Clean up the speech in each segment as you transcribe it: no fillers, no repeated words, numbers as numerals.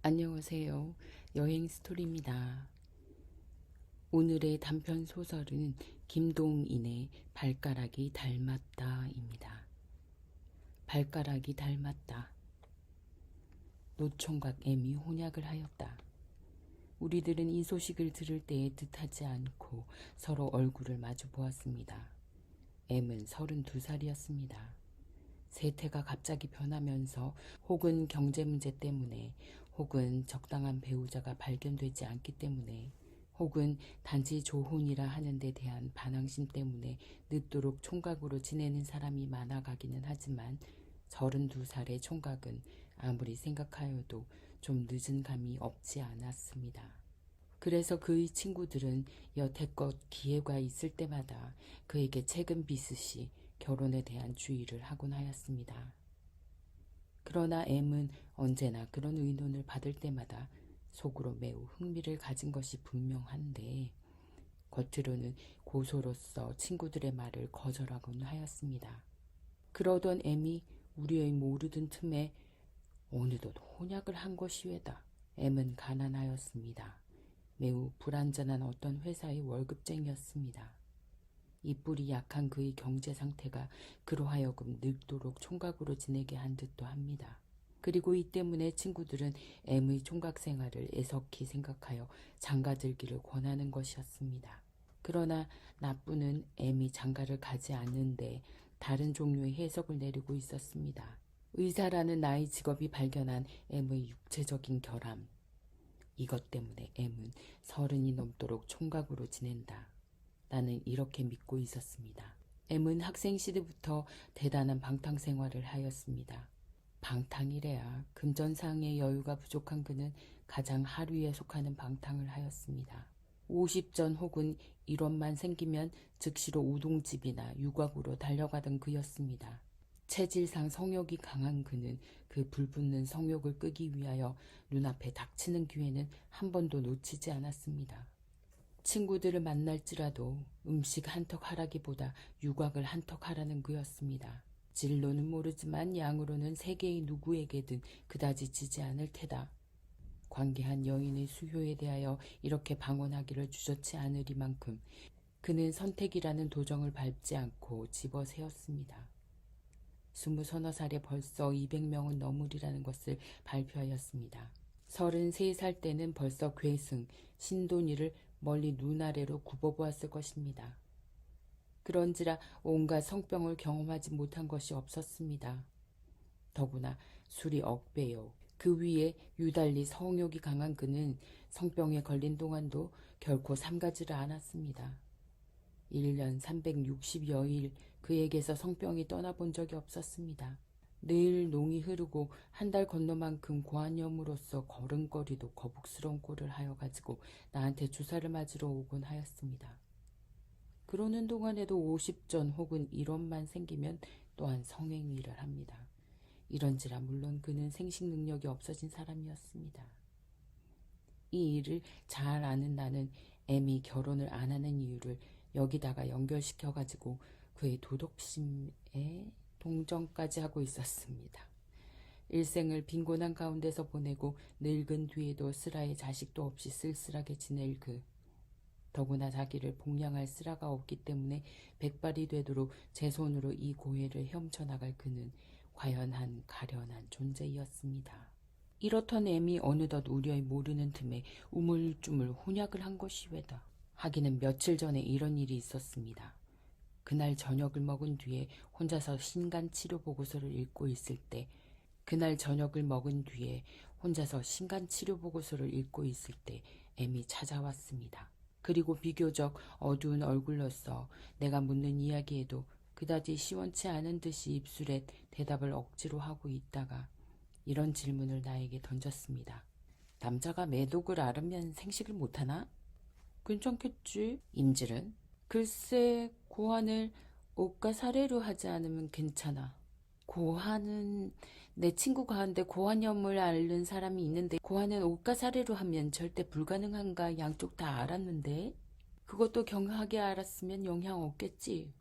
안녕하세요. 여행 스토리입니다. 오늘의 단편 소설은 김동인의 발가락이 닮았다입니다. 발가락이 닮았다. 노총각 M이 혼약을 하였다. 우리들은 이 소식을 들을 때에 뜻하지 않고 서로 얼굴을 마주 보았습니다. M은 32살이었습니다. 세태가 갑자기 변하면서 혹은 경제 문제 때문에 혹은 적당한 배우자가 발견되지 않기 때문에 혹은 단지 조혼이라 하는 데 대한 반항심 때문에 늦도록 총각으로 지내는 사람이 많아가기는 하지만 32살의 총각은 아무리 생각하여도 좀 늦은 감이 없지 않았습니다. 그래서 그의 친구들은 여태껏 기회가 있을 때마다 그에게 책은 비슷이 결혼에 대한 주의를 하곤 하였습니다. 그러나 M은 언제나 그런 의논을 받을 때마다 속으로 매우 흥미를 가진 것이 분명한데 겉으로는 고소로서 친구들의 말을 거절하곤 하였습니다. 그러던 M이 우리의 모르던 틈에 어느덧 혼약을 한 것이외다. M은 가난하였습니다. 매우 불안전한 어떤 회사의 월급쟁이였습니다. 이뿔이 약한 그의 경제 상태가 그로 하여금 늙도록 총각으로 지내게 한 듯도 합니다. 그리고 이 때문에 친구들은 M의 총각 생활을 애석히 생각하여 장가들기를 권하는 것이었습니다. 그러나 나쁘는 M이 장가를 가지 않는데 다른 종류의 해석을 내리고 있었습니다. 의사라는 나의 직업이 발견한 M의 육체적인 결함. 이것 때문에 M은 30이 넘도록 총각으로 지낸다. 나는 이렇게 믿고 있었습니다. M은 학생 시대부터 대단한 방탕 생활을 하였습니다. 방탕이래야 금전상의 여유가 부족한 그는 가장 하류에 속하는 방탕을 하였습니다. 50전 혹은 1원만 생기면 즉시로 우동집이나 유곽으로 달려가던 그였습니다. 체질상 성욕이 강한 그는 그 불붙는 성욕을 끄기 위하여 눈앞에 닥치는 기회는 한 번도 놓치지 않았습니다. 친구들을 만날지라도 음식 한턱 하라기보다 유곽을 한턱 하라는 그였습니다. 질로는 모르지만 양으로는 세계의 누구에게든 그다지 지지 않을 테다. 관계한 여인의 수효에 대하여 이렇게 방언하기를 주저치 않으리만큼 그는 선택이라는 도정을 밟지 않고 집어세웠습니다. 20서너 살에 벌써 200명은 넘으리라는 것을 발표하였습니다. 33살 때는 벌써 괴승, 신돈이를 멀리 눈아래로 굽어보았을 것입니다. 그런지라 온갖 성병을 경험하지 못한 것이 없었습니다. 더구나 술이 억배요. 그 위에 유달리 성욕이 강한 그는 성병에 걸린 동안도 결코 삼가지를 않았습니다. 1년 360여일 그에게서 성병이 떠나본 적이 없었습니다. 늘 농이 흐르고 한 달 건너만큼 고환염으로서 걸음걸이도 거북스러운 꼴을 하여가지고 나한테 주사를 맞으러 오곤 하였습니다. 그러는 동안에도 50전 혹은 1원만 생기면 또한 성행위를 합니다. 이런지라 물론 그는 생식 능력이 없어진 사람이었습니다. 이 일을 잘 아는 나는 M이 결혼을 안 하는 이유를 여기다가 연결시켜가지고 그의 도덕심에 동정까지 하고 있었습니다. 일생을 빈곤한 가운데서 보내고 늙은 뒤에도 쓰라의 자식도 없이 쓸쓸하게 지낼 그. 더구나 자기를 복양할 쓰라가 없기 때문에 백발이 되도록 제 손으로 이 고해를 헤엄쳐나갈 그는 과연 한 가련한 존재이었습니다. 이렇던 M이 어느덧 우려의 모르는 틈에 우물쭈물 혼약을 한 것이외다. 하기는 며칠 전에 이런 일이 있었습니다. 그날 저녁을 먹은 뒤에 혼자서 신간치료 보고서를 읽고 있을 때 M이 찾아왔습니다. 그리고 비교적 어두운 얼굴로서 내가 묻는 이야기에도 그다지 시원치 않은 듯이 입술에 대답을 억지로 하고 있다가 이런 질문을 나에게 던졌습니다. 남자가 매독을 앓으면 생식을 못하나? 괜찮겠지. 임질은? 글쎄, 고환을 옷과 사례로 하지 않으면 괜찮아. 고환은 내 친구가 한데 고환염을 앓는 사람이 있는데 고환은 옷과 사례로 하면 절대 불가능한가 양쪽 다 알았는데 그것도 경하게 알았으면 영향 없겠지.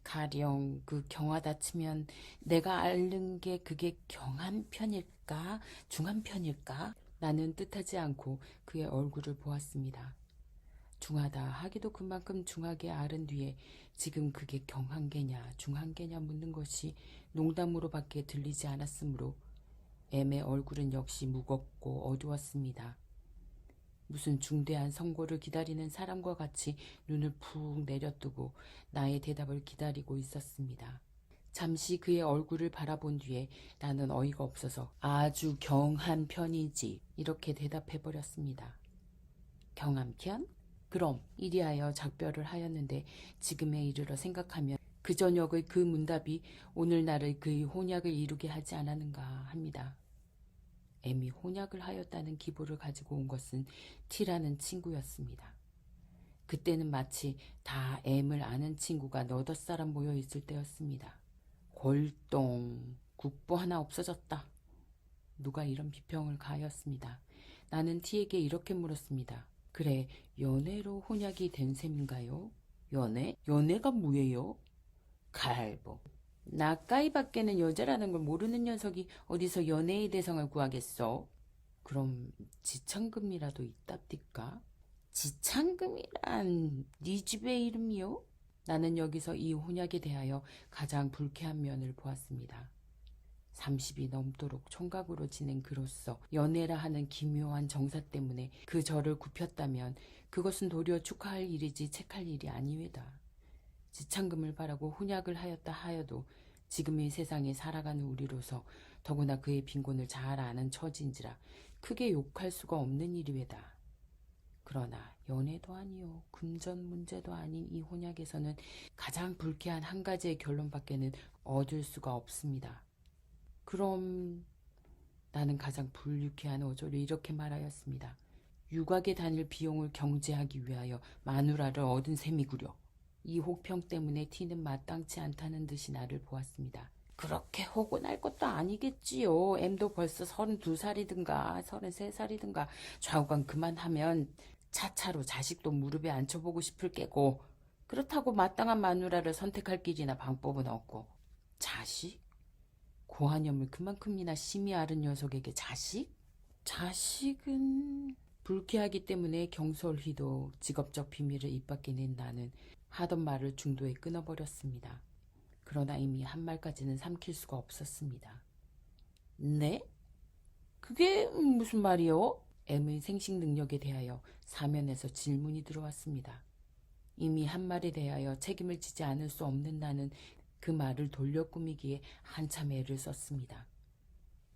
가령 그 경하다 치면 내가 앓는 게 그게 경한 편일까 중한 편일까? 나는 뜻하지 않고 그의 얼굴을 보았습니다. 중하다 하기도 그만큼 중하게 앓은 뒤에 지금 그게 경한계냐 중한계냐 묻는 것이 농담으로밖에 들리지 않았으므로 M의 얼굴은 역시 무겁고 어두웠습니다. 무슨 중대한 선고를 기다리는 사람과 같이 눈을 푹 내려뜨고 나의 대답을 기다리고 있었습니다. 잠시 그의 얼굴을 바라본 뒤에 나는 어이가 없어서 아주 경한 편이지 이렇게 대답해버렸습니다. 경한 편? 그럼 이리하여 작별을 하였는데 지금에 이르러 생각하면 그 저녁의 그 문답이 오늘날의 그의 혼약을 이루게 하지 않았는가 합니다. M이 혼약을 하였다는 기보를 가지고 온 것은 T라는 친구였습니다. 그때는 마치 다 M을 아는 친구가 너댓 사람 모여 있을 때였습니다. 골동, 국보 하나 없어졌다. 누가 이런 비평을 가하였습니다. 나는 T에게 이렇게 물었습니다. 그래, 연애로 혼약이 된 셈인가요? 연애? 연애가 뭐예요? 갈보. 나까이밖에는 여자라는 걸 모르는 녀석이 어디서 연애의 대상을 구하겠어? 그럼 지창금이라도 있답디까? 지창금이란 네 집의 이름이요? 나는 여기서 이 혼약에 대하여 가장 불쾌한 면을 보았습니다. 30이 넘도록 총각으로 지낸 그로서 연애라 하는 기묘한 정사 때문에 그 저를 굽혔다면 그것은 도리어 축하할 일이지 책할 일이 아니외다. 지창금을 바라고 혼약을 하였다 하여도 지금의 세상에 살아가는 우리로서 더구나 그의 빈곤을 잘 아는 처지인지라 크게 욕할 수가 없는 일이외다. 그러나 연애도 아니요 금전 문제도 아닌 이 혼약에서는 가장 불쾌한 한 가지의 결론밖에는 얻을 수가 없습니다. 그럼 나는 가장 불유쾌한 어조를 이렇게 말하였습니다. 유곽에 다닐 비용을 경제하기 위하여 마누라를 얻은 셈이구려. 이 혹평 때문에 T는 마땅치 않다는 듯이 나를 보았습니다. 그렇게 호곤할 것도 아니겠지요. M도 벌써 32살이든가 33살이든가 좌우간 그만하면 차차로 자식도 무릎에 앉혀보고 싶을 게고 그렇다고 마땅한 마누라를 선택할 길이나 방법은 없고 자식? 고한염을 그만큼이나 심히 앓은 녀석에게 자식? 자식은 불쾌하기 때문에 경솔히도 직업적 비밀을 입 밖에 낸 나는 하던 말을 중도에 끊어버렸습니다. 그러나 이미 한 말까지는 삼킬 수가 없었습니다. 네? 그게 무슨 말이요? M의 생식 능력에 대하여 사면에서 질문이 들어왔습니다. 이미 한 말에 대하여 책임을 지지 않을 수 없는 나는 그 말을 돌려 꾸미기에 한참 애를 썼습니다.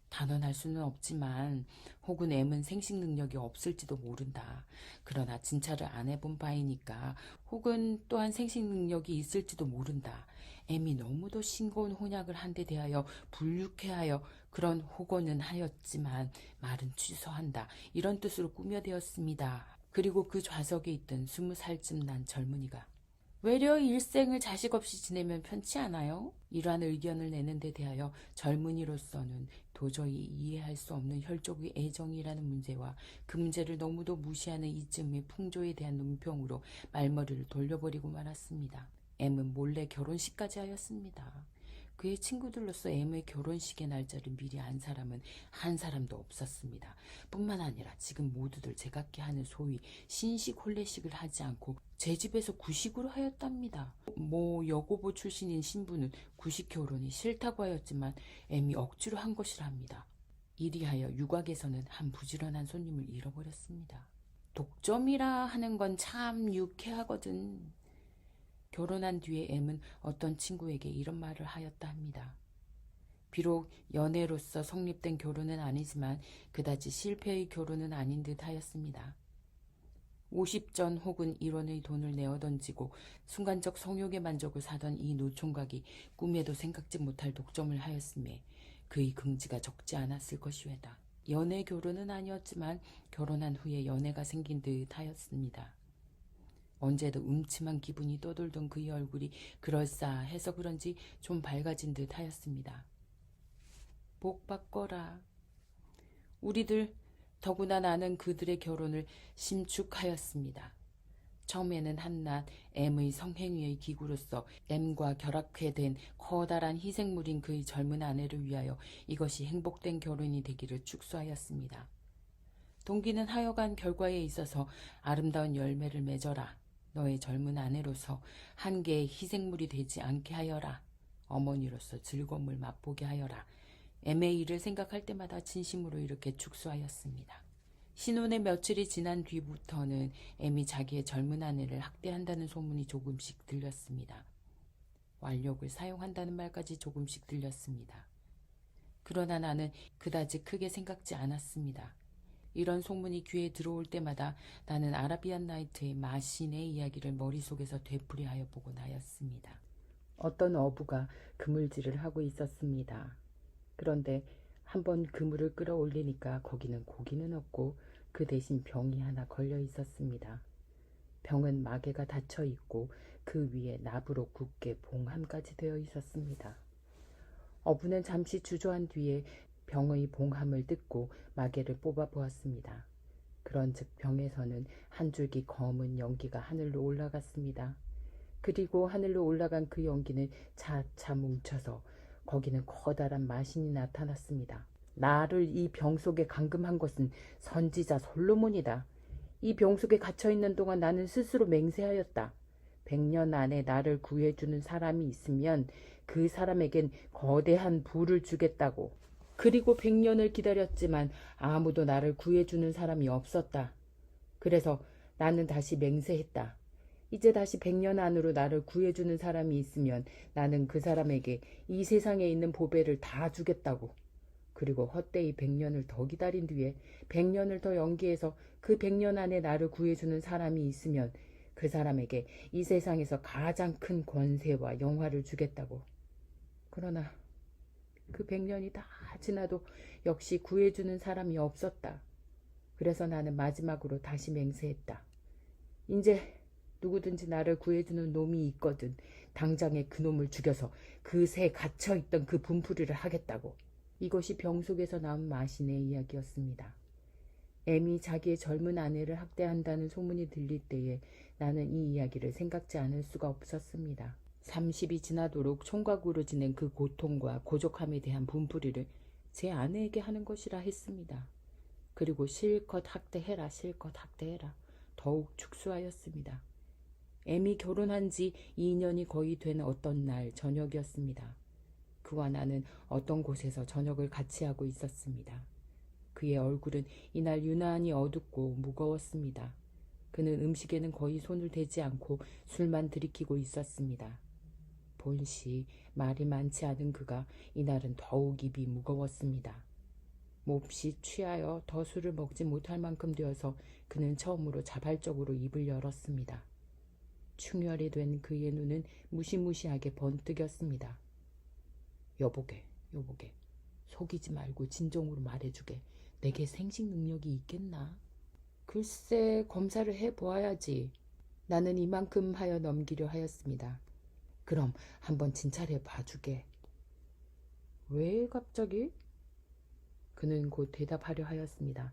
단언할 수는 없지만 혹은 M은 생식 능력이 없을지도 모른다. 그러나 진찰을 안 해본 바이니까 혹은 또한 생식 능력이 있을지도 모른다. M이 너무도 싱거운 혼약을 한 데 대하여 불유쾌하여 그런 호건은 하였지만 말은 취소한다. 이런 뜻으로 꾸며대었습니다. 그리고 그 좌석에 있던 20살쯤 난 젊은이가 외려 일생을 자식 없이 지내면 편치 않아요? 이러한 의견을 내는 데 대하여 젊은이로서는 도저히 이해할 수 없는 혈족의 애정이라는 문제와 그 문제를 너무도 무시하는 이쯤의 풍조에 대한 논평으로 말머리를 돌려버리고 말았습니다. M은 몰래 결혼식까지 하였습니다. 그의 친구들로서 M의 결혼식의 날짜를 미리 안 사람은 한 사람도 없었습니다. 뿐만 아니라 지금 모두들 제각기 하는 소위 신식 혼례식을 하지 않고 제 집에서 구식으로 하였답니다. 여고보 출신인 신부는 구식 결혼이 싫다고 하였지만 M이 억지로 한 것이라 합니다. 이리하여 유곽에서는 한 부지런한 손님을 잃어버렸습니다. 독점이라 하는 건 참 유쾌하거든. 결혼한 뒤에 M은 어떤 친구에게 이런 말을 하였다 합니다. 비록 연애로서 성립된 결혼은 아니지만 그다지 실패의 결혼은 아닌 듯 하였습니다. 50전 혹은 1원의 돈을 내어 던지고 순간적 성욕의 만족을 사던 이 노총각이 꿈에도 생각지 못할 독점을 하였음에 그의 긍지가 적지 않았을 것이외다. 연애 결혼은 아니었지만 결혼한 후에 연애가 생긴 듯 하였습니다. 언제도 음침한 기분이 떠돌던 그의 얼굴이 그럴싸해서 그런지 좀 밝아진 듯 하였습니다. 복 받거라. 우리들 더구나 나는 그들의 결혼을 심축하였습니다. 처음에는 한낱 M의 성행위의 기구로서 M과 결합해 된 커다란 희생물인 그의 젊은 아내를 위하여 이것이 행복된 결혼이 되기를 축소하였습니다. 동기는 하여간 결과에 있어서 아름다운 열매를 맺어라. 너의 젊은 아내로서 한 개의 희생물이 되지 않게 하여라. 어머니로서 즐거움을 맛보게 하여라. 애의 일을 생각할 때마다 진심으로 이렇게 축소하였습니다. 신혼의 며칠이 지난 뒤부터는 애미 자기의 젊은 아내를 학대한다는 소문이 조금씩 들렸습니다. 완력을 사용한다는 말까지 조금씩 들렸습니다. 그러나 나는 그다지 크게 생각지 않았습니다. 이런 소문이 귀에 들어올 때마다 나는 아라비안 나이트의 마신의 이야기를 머릿속에서 되풀이하여 보곤 하였습니다. 어떤 어부가 그물질을 하고 있었습니다. 그런데 한번 그물을 끌어올리니까 거기는 고기는 없고 그 대신 병이 하나 걸려 있었습니다. 병은 마개가 닫혀 있고 그 위에 나부로 굳게 봉함까지 되어 있었습니다. 어부는 잠시 주저한 뒤에 병의 봉함을 뜯고 마개를 뽑아 보았습니다. 그런즉 병에서는 한 줄기 검은 연기가 하늘로 올라갔습니다. 그리고 하늘로 올라간 그 연기는 차차 뭉쳐서 거기는 커다란 마신이 나타났습니다. 나를 이 병 속에 감금한 것은 선지자 솔로몬이다. 이 병 속에 갇혀있는 동안 나는 스스로 맹세하였다. 100년 안에 나를 구해주는 사람이 있으면 그 사람에겐 거대한 부를 주겠다고. 그리고 100년을 기다렸지만 아무도 나를 구해주는 사람이 없었다. 그래서 나는 다시 맹세했다. 이제 다시 100년 안으로 나를 구해주는 사람이 있으면 나는 그 사람에게 이 세상에 있는 보배를 다 주겠다고. 그리고 헛되이 100년을 더 기다린 뒤에 100년을 더 연기해서 그 100년 안에 나를 구해주는 사람이 있으면 그 사람에게 이 세상에서 가장 큰 권세와 영화를 주겠다고. 그러나 그 100년이 다 지나도 역시 구해주는 사람이 없었다. 그래서 나는 마지막으로 다시 맹세했다. 이제 누구든지 나를 구해주는 놈이 있거든 당장에 그 놈을 죽여서 그 새에 갇혀있던 그 분풀이를 하겠다고. 이것이 병 속에서 나온 마신의 이야기였습니다. 애미 자기의 젊은 아내를 학대한다는 소문이 들릴 때에 나는 이 이야기를 생각지 않을 수가 없었습니다. 30이 지나도록 총각으로 지낸 그 고통과 고족함에 대한 분풀이를 제 아내에게 하는 것이라 했습니다. 그리고 실컷 학대해라, 실컷 학대해라. 더욱 축소하였습니다. 애미 결혼한 지 2년이 거의 된 어떤 날 저녁이었습니다. 그와 나는 어떤 곳에서 저녁을 같이 하고 있었습니다. 그의 얼굴은 이날 유난히 어둡고 무거웠습니다. 그는 음식에는 거의 손을 대지 않고 술만 들이키고 있었습니다. 본시 말이 많지 않은 그가 이날은 더욱 입이 무거웠습니다. 몹시 취하여 더 술을 먹지 못할 만큼 되어서 그는 처음으로 자발적으로 입을 열었습니다. 충혈이 된 그의 눈은 무시무시하게 번뜩였습니다. 여보게, 여보게, 속이지 말고 진정으로 말해주게. 내게 생식 능력이 있겠나? 글쎄, 검사를 해보아야지. 나는 이만큼 하여 넘기려 하였습니다. 그럼 한번 진찰해 봐주게. 왜 갑자기? 그는 곧 대답하려 하였습니다.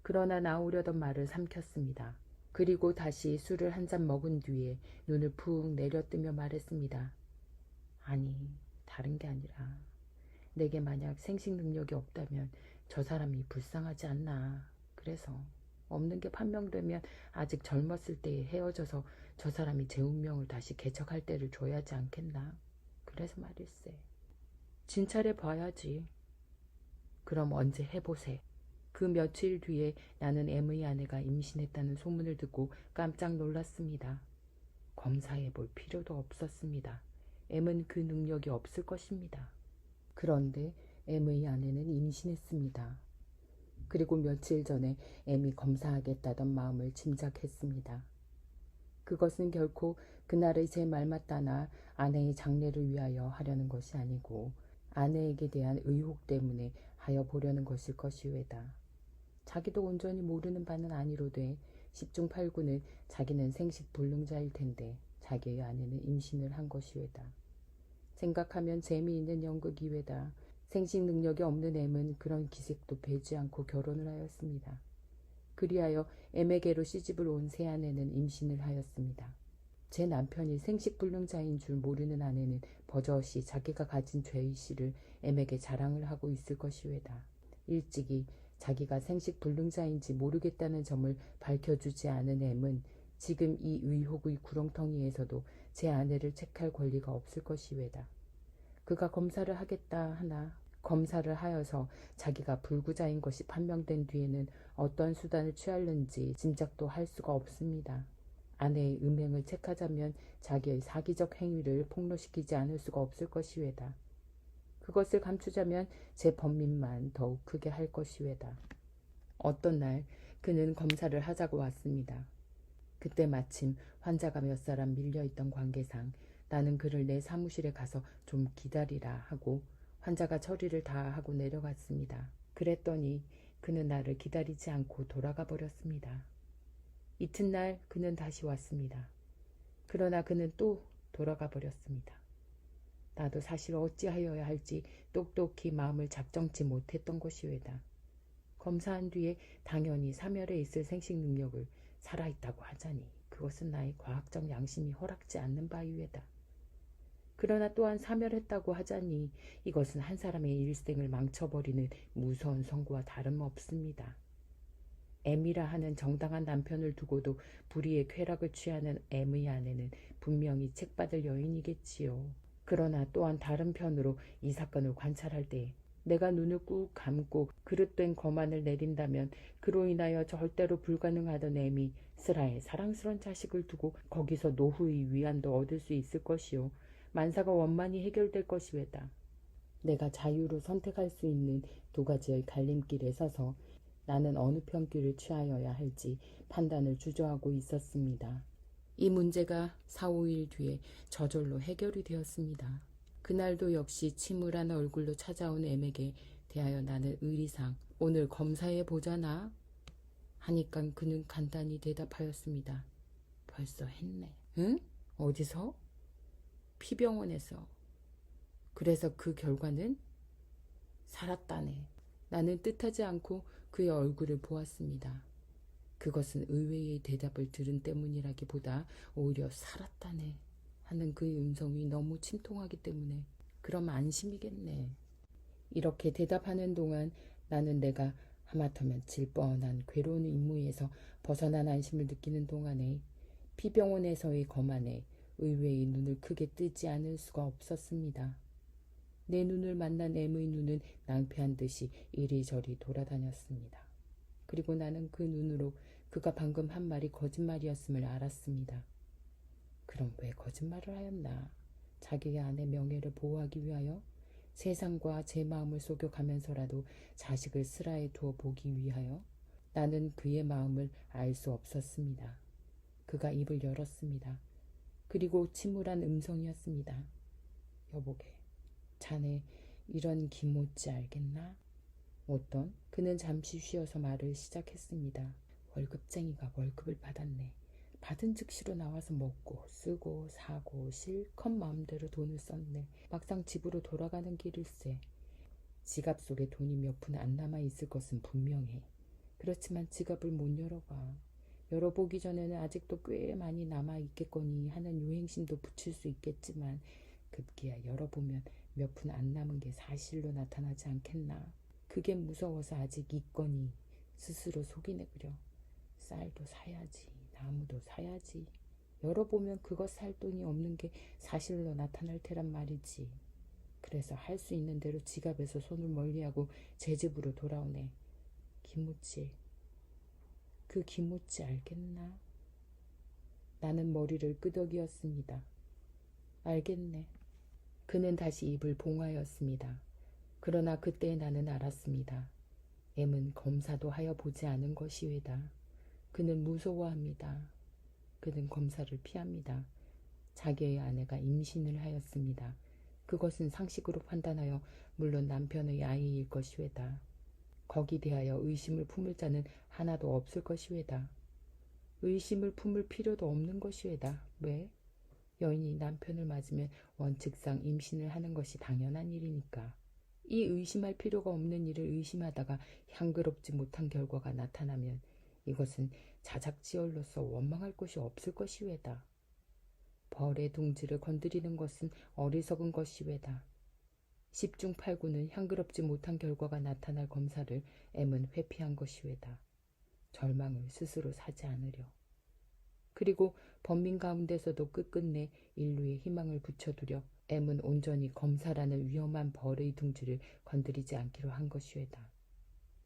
그러나 나오려던 말을 삼켰습니다. 그리고 다시 술을 한 잔 먹은 뒤에 눈을 푹 내려뜨며 말했습니다. 아니, 다른 게 아니라 내게 만약 생식 능력이 없다면 저 사람이 불쌍하지 않나. 그래서 없는 게 판명되면 아직 젊었을 때에 헤어져서 저 사람이 제 운명을 다시 개척할 때를 줘야 하지 않겠나. 그래서 말일세. 진찰해 봐야지. 그럼 언제 해보세. 그 며칠 뒤에 나는 M의 아내가 임신했다는 소문을 듣고 깜짝 놀랐습니다. 검사해 볼 필요도 없었습니다. M은 그 능력이 없을 것입니다. 그런데 M의 아내는 임신했습니다. 그리고 며칠 전에 M이 검사하겠다던 마음을 짐작했습니다. 그것은 결코 그날의 제 말마따나 아내의 장래를 위하여 하려는 것이 아니고 아내에게 대한 의혹 때문에 하여 보려는 것일 것이외다. 자기도 온전히 모르는 바는 아니로되 10중 8구는 자기는 생식불능자일 텐데 자기의 아내는 임신을 한 것이외다. 생각하면 재미있는 연극이외다. 생식 능력이 없는 M은 그런 기색도 배지 않고 결혼을 하였습니다. 그리하여 M에게로 시집을 온 새 아내는 임신을 하였습니다. 제 남편이 생식불능자인 줄 모르는 아내는 버젓이 자기가 가진 죄의식을 M에게 자랑을 하고 있을 것이외다. 일찍이 자기가 생식불능자인지 모르겠다는 점을 밝혀주지 않은 M은 지금 이 의혹의 구렁텅이에서도 제 아내를 책할 권리가 없을 것이외다. 그가 검사를 하겠다 하나 검사를 하여서 자기가 불구자인 것이 판명된 뒤에는 어떤 수단을 취하는지 짐작도 할 수가 없습니다. 아내의 음행을 책하자면 자기의 사기적 행위를 폭로시키지 않을 수가 없을 것이외다. 그것을 감추자면 제 번민만 더욱 크게 할 것이외다. 어떤 날 그는 검사를 하자고 왔습니다. 그때 마침 환자가 몇 사람 밀려있던 관계상 나는 그를 내 사무실에 가서 좀 기다리라 하고 환자가 처리를 다 하고 내려갔습니다. 그랬더니 그는 나를 기다리지 않고 돌아가 버렸습니다. 이튿날 그는 다시 왔습니다. 그러나 그는 또 돌아가 버렸습니다. 나도 사실 어찌하여야 할지 똑똑히 마음을 작정치 못했던 것이외다. 검사한 뒤에 당연히 사멸에 있을 생식 능력을 살아있다고 하자니 그것은 나의 과학적 양심이 허락지 않는 바이외다. 그러나 또한 사멸했다고 하자니 이것은 한 사람의 일생을 망쳐버리는 무서운 선고와 다름없습니다. M이라 하는 정당한 남편을 두고도 불의의 쾌락을 취하는 M의 아내는 분명히 책받을 여인이겠지요. 그러나 또한 다른 편으로 이 사건을 관찰할 때 내가 눈을 꾹 감고 그릇된 거만을 내린다면 그로 인하여 절대로 불가능하던 M이 슬하에 사랑스런 자식을 두고 거기서 노후의 위안도 얻을 수 있을 것이요. 만사가 원만히 해결될 것이외다. 내가 자유로 선택할 수 있는 두 가지의 갈림길에 서서 나는 어느 편길을 취하여야 할지 판단을 주저하고 있었습니다. 이 문제가 4, 5일 뒤에 저절로 해결이 되었습니다. 그날도 역시 침울한 얼굴로 찾아온 M에게 대하여 나는 의리상 오늘 검사해 보자나 하니까 그는 간단히 대답하였습니다. 벌써 했네. 응? 어디서? 피병원에서. 그래서 그 결과는? 살았다네. 나는 뜻하지 않고 그의 얼굴을 보았습니다. 그것은 의외의 대답을 들은 때문이라기보다 오히려 살았다네 하는 그의 음성이 너무 침통하기 때문에 그럼 안심이겠네. 이렇게 대답하는 동안 나는 내가 하마터면 질 뻔한 괴로운 임무에서 벗어난 안심을 느끼는 동안에 피병원에서의 검안에 의외의 눈을 크게 뜨지 않을 수가 없었습니다. 내 눈을 만난 M의 눈은 낭패한 듯이 이리저리 돌아다녔습니다. 그리고 나는 그 눈으로 그가 방금 한 말이 거짓말이었음을 알았습니다. 그럼 왜 거짓말을 하였나? 자기의 아내 명예를 보호하기 위하여? 세상과 제 마음을 속여가면서라도 자식을 슬하에 두어 보기 위하여? 나는 그의 마음을 알 수 없었습니다. 그가 입을 열었습니다. 그리고 침울한 음성이었습니다. 여보게, 자네 이런 김모찌 알겠나? 어떤? 그는 잠시 쉬어서 말을 시작했습니다. 월급쟁이가 월급을 받았네. 받은 즉시로 나와서 먹고 쓰고 사고 실컷 마음대로 돈을 썼네. 막상 집으로 돌아가는 길일세. 지갑 속에 돈이 몇 푼 안 남아 있을 것은 분명해. 그렇지만 지갑을 못 열어봐. 열어보기 전에는 아직도 꽤 많이 남아 있겠거니 하는 요행심도 붙일 수 있겠지만 급기야 열어보면 몇 푼 안 남은 게 사실로 나타나지 않겠나. 그게 무서워서 아직 있거니 스스로 속이네 그려. 쌀도 사야지, 나무도 사야지. 열어보면 그것 살 돈이 없는 게 사실로 나타날 테란 말이지. 그래서 할 수 있는 대로 지갑에서 손을 멀리하고 제 집으로 돌아오네. 김모찌, 그 김모찌 알겠나? 나는 머리를 끄덕이었습니다. 알겠네. 그는 다시 입을 봉하였습니다. 그러나 그때 나는 알았습니다. M은 검사도 하여 보지 않은 것이외다. 그는 무서워합니다. 그는 검사를 피합니다. 자기의 아내가 임신을 하였습니다. 그것은 상식으로 판단하여 물론 남편의 아이일 것이외다. 거기 대하여 의심을 품을 자는 하나도 없을 것이외다. 의심을 품을 필요도 없는 것이외다. 왜? 여인이 남편을 맞으면 원칙상 임신을 하는 것이 당연한 일이니까. 이 의심할 필요가 없는 일을 의심하다가 향그럽지 못한 결과가 나타나면 이것은 자작지얼로서 원망할 것이 없을 것이외다. 벌의 둥지를 건드리는 것은 어리석은 것이외다. 십중 팔구는 향그럽지 못한 결과가 나타날 검사를 M은 회피한 것이외다. 절망을 스스로 사지 않으려. 그리고 범민 가운데서도 끝끝내 인류의 희망을 붙여두려 M은 온전히 검사라는 위험한 벌의 둥지를 건드리지 않기로 한 것이외다.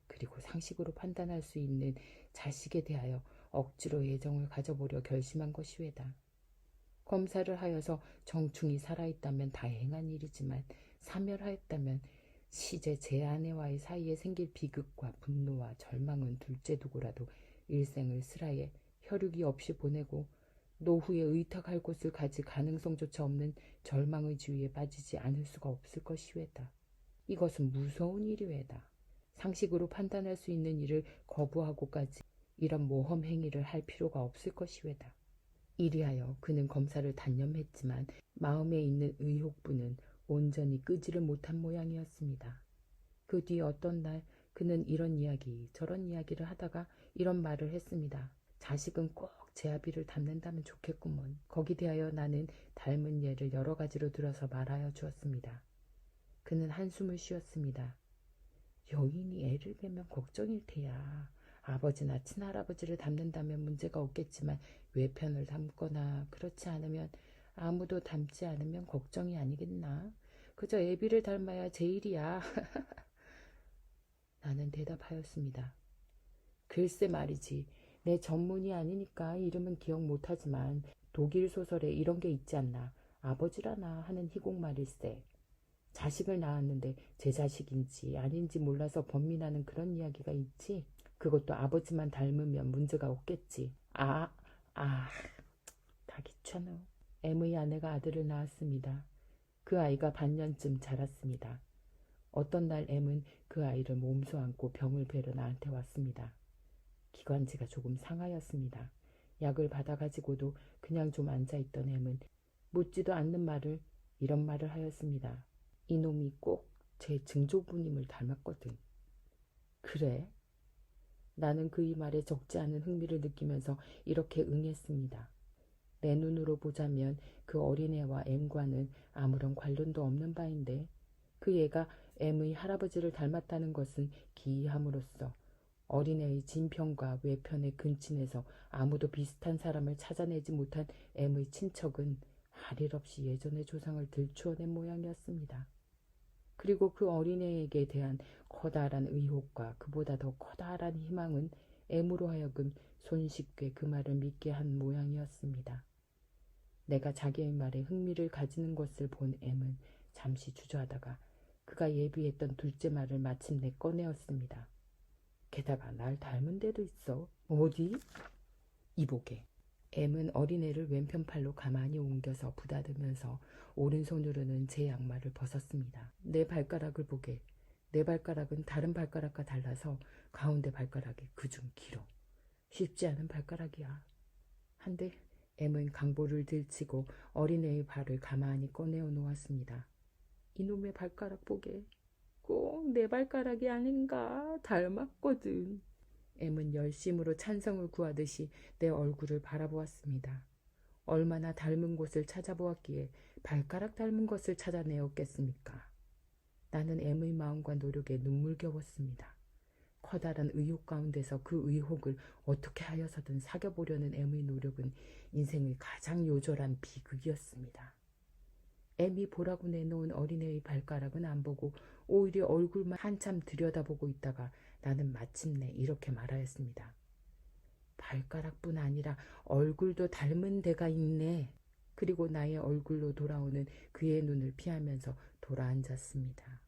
그리고 상식으로 판단할 수 있는 자식에 대하여 억지로 애정을 가져보려 결심한 것이외다. 검사를 하여서 정충이 살아있다면 다행한 일이지만 사멸하였다면 시제 제 아내와의 사이에 생길 비극과 분노와 절망은 둘째 두고라도 일생을 스라에 혈육이 없이 보내고 노후에 의탁할 곳을 가질 가능성조차 없는 절망의 주위에 빠지지 않을 수가 없을 것이외다. 이것은 무서운 일이외다. 상식으로 판단할 수 있는 일을 거부하고까지 이런 모험 행위를 할 필요가 없을 것이외다. 이리하여 그는 검사를 단념했지만 마음에 있는 의혹부는 온전히 끄지를 못한 모양이었습니다. 그 뒤 어떤 날 그는 이런 이야기 저런 이야기를 하다가 이런 말을 했습니다. 자식은 꼭 제 아비를 닮는다면 좋겠구먼. 거기 대하여 나는 닮은 예를 여러 가지로 들어서 말하여 주었습니다. 그는 한숨을 쉬었습니다. 여인이 애를 베면 걱정일 테야. 아버지나 친할아버지를 닮는다면 문제가 없겠지만 외편을 닮거나 그렇지 않으면 아무도 닮지 않으면 걱정이 아니겠나. 그저 애비를 닮아야 제일이야. 나는 대답하였습니다. 글쎄 말이지. 내 전문이 아니니까 이름은 기억 못하지만 독일 소설에 이런 게 있지 않나. 아버지라나 하는 희곡말일세. 자식을 낳았는데 제 자식인지 아닌지 몰라서 번민하는 그런 이야기가 있지. 그것도 아버지만 닮으면 문제가 없겠지. 다 귀찮아. M의 아내가 아들을 낳았습니다. 그 아이가 반년쯤 자랐습니다. 어떤 날 M은 그 아이를 몸소 안고 병을 뵈러 나한테 왔습니다. 기관지가 조금 상하였습니다. 약을 받아가지고도 그냥 좀 앉아있던 M은 묻지도 않는 말을 이런 말을 하였습니다. 이놈이 꼭 제 증조부님을 닮았거든. 그래? 나는 그의 말에 적지 않은 흥미를 느끼면서 이렇게 응했습니다. 내 눈으로 보자면 그 어린애와 M과는 아무런 관련도 없는 바인데 그 애가 M의 할아버지를 닮았다는 것은 기이함으로써 어린애의 진편과 외편의 근친에서 아무도 비슷한 사람을 찾아내지 못한 M의 친척은 할 일 없이 예전의 조상을 들추어낸 모양이었습니다. 그리고 그 어린애에게 대한 커다란 의혹과 그보다 더 커다란 희망은 M으로 하여금 손쉽게 그 말을 믿게 한 모양이었습니다. 내가 자기의 말에 흥미를 가지는 것을 본 M은 잠시 주저하다가 그가 예비했던 둘째 말을 마침내 꺼내었습니다. 게다가 날 닮은 데도 있어. 어디? 이보게. M은 어린애를 왼편팔로 가만히 옮겨서 부다듬으면서 오른손으로는 제 양말을 벗었습니다. 내 발가락을 보게. 내 발가락은 다른 발가락과 달라서 가운데 발가락이 그중 길어. 쉽지 않은 발가락이야. 한데 M은 강보를 들치고 어린애의 발을 가만히 꺼내어 놓았습니다. 이놈의 발가락 보게. 꼭 내 발가락이 아닌가 닮았거든. M은 열심으로 찬성을 구하듯이 내 얼굴을 바라보았습니다. 얼마나 닮은 곳을 찾아보았기에 발가락 닮은 것을 찾아내었겠습니까? 나는 M의 마음과 노력에 눈물겨웠습니다. 커다란 의혹 가운데서 그 의혹을 어떻게 하여서든 사겨보려는 M의 노력은 인생의 가장 요절한 비극이었습니다. M이 보라고 내놓은 어린애의 발가락은 안 보고 오히려 얼굴만 한참 들여다보고 있다가 나는 마침내 이렇게 말하였습니다. 발가락뿐 아니라 얼굴도 닮은 데가 있네. 그리고 나의 얼굴로 돌아오는 그의 눈을 피하면서 돌아앉았습니다.